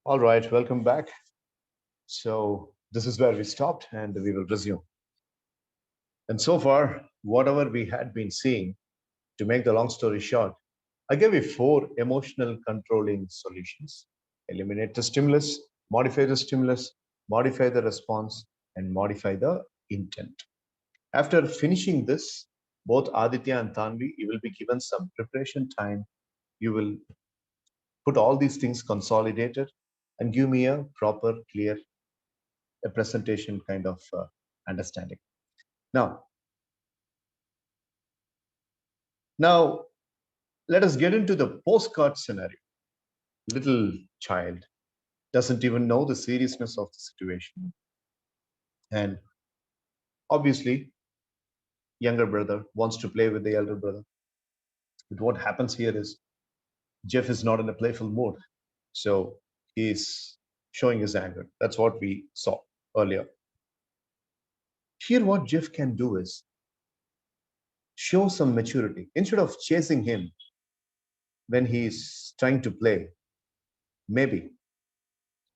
All right, welcome back. So, this is where we stopped and we will resume. And so far, whatever we had been seeing, to make the long story short, I gave you four emotional controlling solutions: eliminate the stimulus, modify the response, and modify the intent. After finishing this, both Aditya and Tanvi, you will be given some preparation time. You will put all these things consolidated and give me a proper, clear a presentation kind of understanding. Now, now let us get into the postcard scenario. Little child doesn't even know the seriousness of the situation, and obviously, younger brother wants to play with the elder brother. But what happens here is Jeff is not in a playful mood, so he's showing his anger. That's what we saw earlier. Here, what Jeff can do is show some maturity. Instead of chasing him when he's trying to play, maybe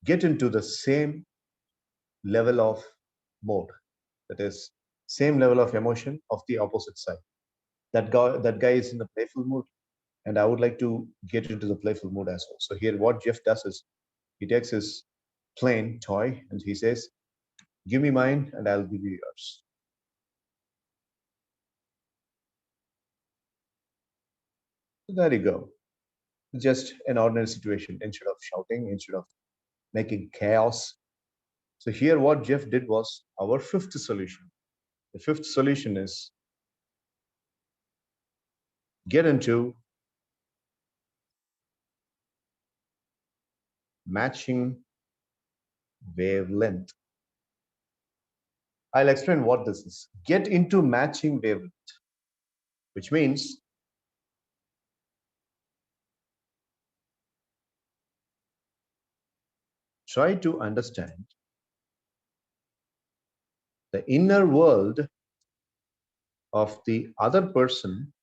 get into the same level of mode, that is same level of emotion of the opposite side. That guy is in the playful mood, and I would like to get into the playful mood as well. So here what Jeff does is he takes his plain toy and he says, give me mine and I'll give you yours. So there you go. Just an ordinary situation. Instead of shouting, instead of making chaos. So here what Jeff did was our fifth solution. The fifth solution is get into matching wavelength. I'll explain what this is. Get into matching wavelength, which means try to understand the inner world of the other person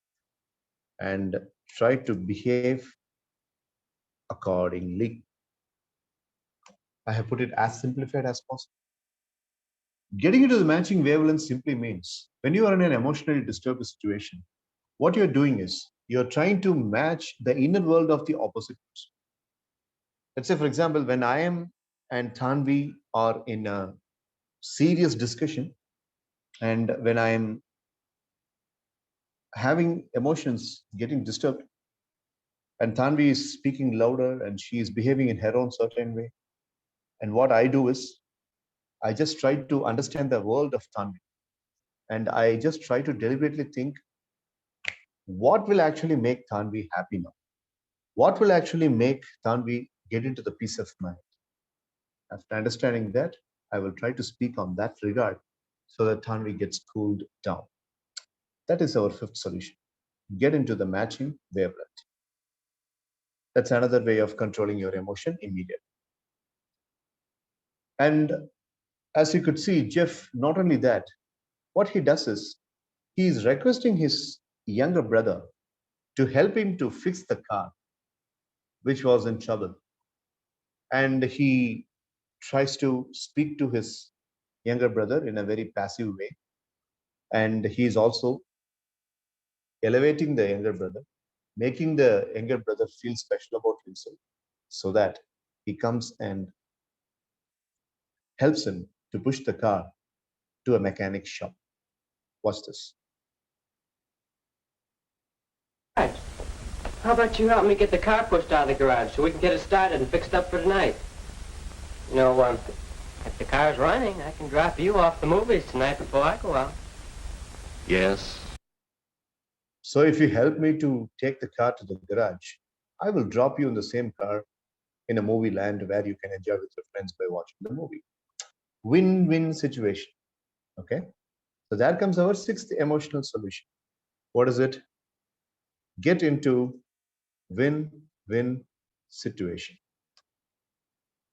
and try to behave accordingly. I have put it as simplified as possible. Getting into the matching wavelength simply means when you are in an emotionally disturbed situation, what you're doing is you're trying to match the inner world of the opposite person. Let's say, for example, when I am and Tanvi are in a serious discussion, and when I am having emotions getting disturbed, and Tanvi is speaking louder and she is behaving in her own certain way, and what I do is I just try to understand the world of Tanvi, and I just try to deliberately think what will actually make Tanvi happy now, what will actually make Tanvi get into the peace of mind. After understanding that, I will try to speak on that regard so that Tanvi gets cooled down. That is our fifth solution. Get into the matching wavelength. That's another way of controlling your emotion immediately. And as you could see, Jeff, not only that, what he does is he is requesting his younger brother to help him to fix the car, which was in trouble. And he tries to speak to his younger brother in a very passive way. And he is also elevating the younger brother, making the younger brother feel special about himself so that he comes and helps him to push the car to a mechanic shop. Watch this. Right. How about you help me get the car pushed out of the garage so we can get it started and fixed up for tonight? You know, if the car's running, I can drop you off the movies tonight before I go out. Yes. So if you help me to take the car to the garage, I will drop you in the same car in a movie land where you can enjoy with your friends by watching the movie. Win-win situation. Okay. So there comes our sixth emotional solution. What is it? Get into win-win situation.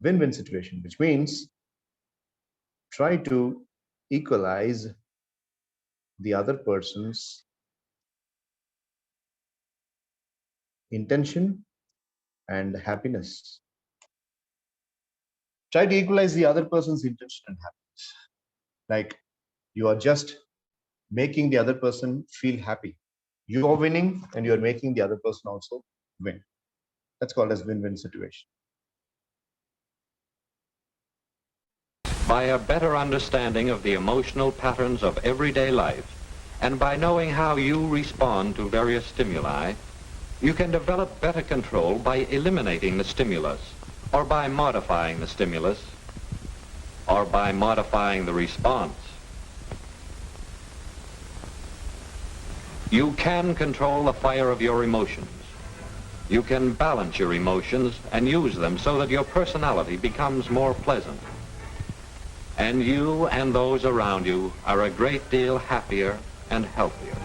Win-win situation, which means try to equalize the other person's intention and happiness. Try to equalize the other person's intention and happiness. Like you are just making the other person feel happy. You are winning and you are making the other person also win. That's called as win-win situation. By a better understanding of the emotional patterns of everyday life, and by knowing how you respond to various stimuli, you can develop better control by eliminating the stimulus, or by modifying the stimulus, or by modifying the response. You can control the fire of your emotions. You can balance your emotions and use them so that your personality becomes more pleasant. And you and those around you are a great deal happier and healthier.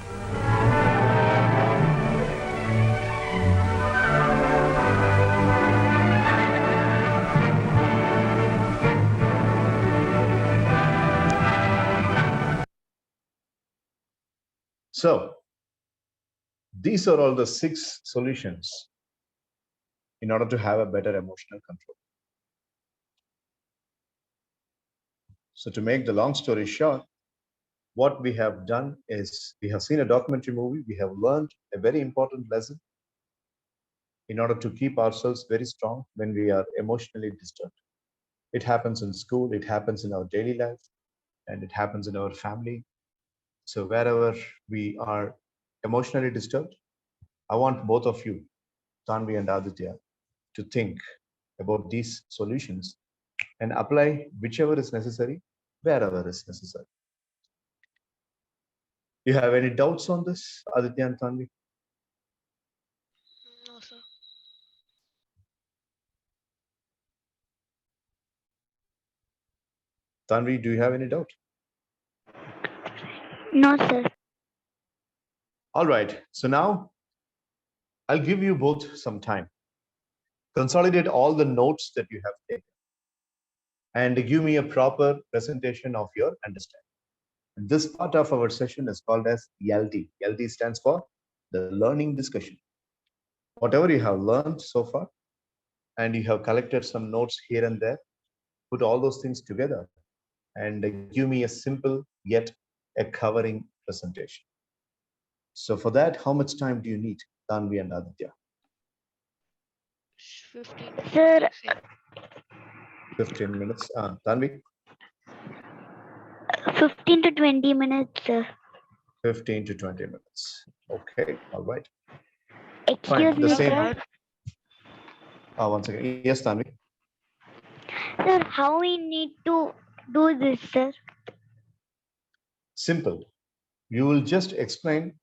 So these are all the 6 solutions in order to have a better emotional control. So to make the long story short, what we have done is we have seen a documentary movie. We have learned a very important lesson in order to keep ourselves very strong when we are emotionally disturbed. It happens in school, it happens in our daily life, and it happens in our family. So wherever we are emotionally disturbed, I want both of you, Tanvi and Aditya, to think about these solutions and apply whichever is necessary, wherever is necessary. You have any doubts on this, Aditya and Tanvi? No, sir. Tanvi, do you have any doubt? No, sir. All right. So now I'll give you both some time. Consolidate all the notes that you have taken and give me a proper presentation of your understanding. This part of our session is called as LD. LD stands for the learning discussion. Whatever you have learned so far, and you have collected some notes here and there, put all those things together and give me a simple yet a covering presentation. So for that, how much time do you need, Tanvi and Aditya? 15. Sir, 15 minutes. Tanvi? 15 to 20 minutes, sir. 15 to 20 minutes. Okay, all right. Excuse The me, same. sir. Once again. Yes, Tanvi. Sir, how we need to do this, sir? Simple. You will just explain.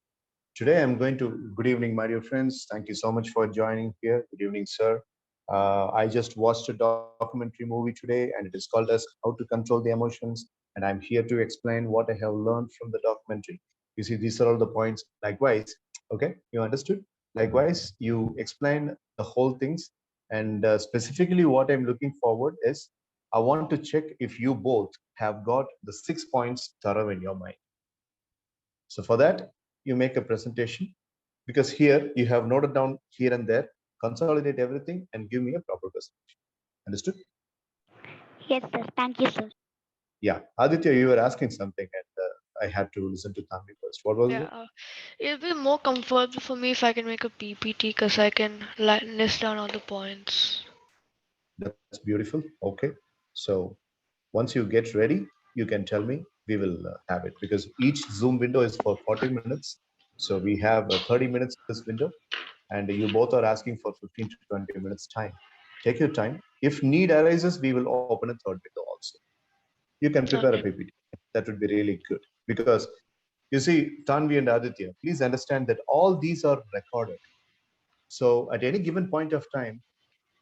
Today, I'm going to. Good evening, my dear friends. Thank you so much for joining here. Good evening, sir. I just watched a documentary movie today, and it is called as How to Control the Emotions. And I'm here to explain what I have learned from the documentary. You see, these are all the points. Likewise, okay, you understood? Likewise, you explain the whole things. And specifically, what I'm looking forward is I want to check if you both have got the 6 points thorough in your mind. So for that, you make a presentation because here you have noted down here and there, consolidate everything and give me a proper presentation. Understood? Yes, sir. Thank you, sir. Yeah. Aditya, you were asking something and I had to listen to Tanvi first. What was Yeah, it? it'll be more comfortable for me if I can make a PPT because I can list down all the points. That's beautiful. Okay. So once you get ready, you can tell me. We will have it because each Zoom window is for 40 minutes. So we have 30 minutes this window and you both are asking for 15 to 20 minutes time. Take your time. If need arises, we will open a third window also. You can prepare a Okay. PPT. That would be really good because you see, Tanvi and Aditya, please understand that all these are recorded. So at any given point of time,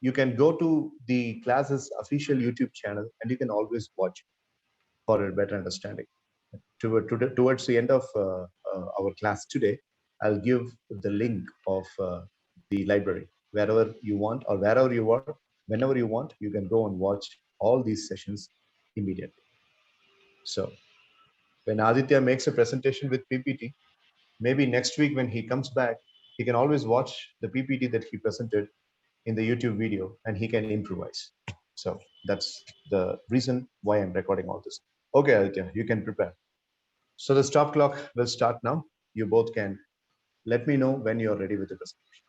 you can go to the class's official YouTube channel and you can always watch for a better understanding. Towards the end of our class today, I'll give the link of the library. Wherever you want or wherever you are, whenever you want, you can go and watch all these sessions immediately. So when Aditya makes a presentation with PPT, maybe next week when he comes back, he can always watch the PPT that he presented in the YouTube video and he can improvise. So that's the reason why I'm recording all this. Okay, Aditya, you can prepare. So the stop clock will start now. You both can let me know when you're ready with the presentation.